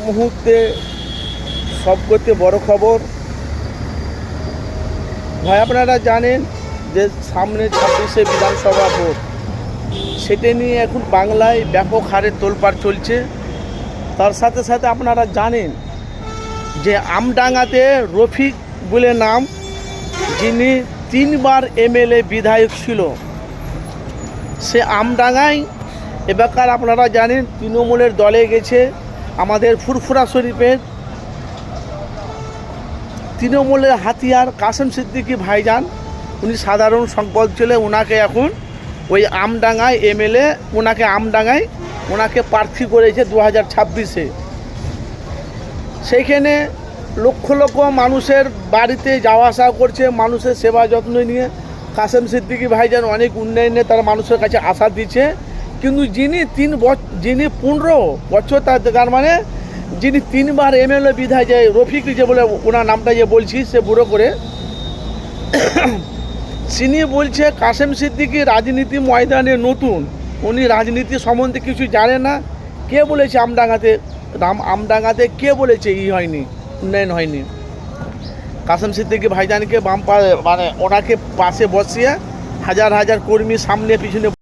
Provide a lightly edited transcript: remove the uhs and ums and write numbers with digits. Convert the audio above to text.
মুহূর্তে সবথেকে বড় খবর ভাই, আপনারা জানেন যে সামনে 26শে বিধানসভা ভোট, সেটা নিয়ে এখন বাংলায় ব্যাপক হারে তোলপাড় চলছে। তার সাথে সাথে আপনারা জানেন যে আমডাঙ্গাতে রফিক বলে নাম, যিনি 3বার এমএলএ বিধায়ক ছিল, সে আমডাঙ্গায় এবারকার আপনারা জানেন তৃণমূলের দলে গেছে। আমাদের ফুরফুরা শরীফের তৃণমূলের হাতিয়ার কাসেম সিদ্দিকী ভাইজান, উনি সাধারণ সম্পাদক ছিলেন, ওনাকে এখন ওই আমডাঙ্গায় এমএলএ, ওনাকে প্রার্থী করেছে 2026-এ। সেইখানে লক্ষ লক্ষ মানুষের বাড়িতে যাওয়া আসা করছে, মানুষের সেবা যত্ন নিয়ে কাসেম সিদ্দিকী ভাইজান অনেক উন্নয়নে তার মানুষের কাছে আশা দিচ্ছে। কিন্তু যিনি 15 বছর তার মানে যিনি 3বার এমএলএ বিধায়ক, যে রফিক যে বলে ওনার নামটা যে বলছি, সে বুড়ো করে তিনি বলছে কাসেম সিদ্দিকী রাজনীতি ময়দানে নতুন, উনি রাজনীতি সম্বন্ধে কিছু জানে না। কে বলেছে আমডাঙ্গাতে কে বলেছে হয়নি, উন্নয়ন হয়নি? কাসেম সিদ্দিকী ভাইজানকে মানে ওনাকে পাশে বসিয়ে হাজার হাজার কর্মী সামনে পিছনে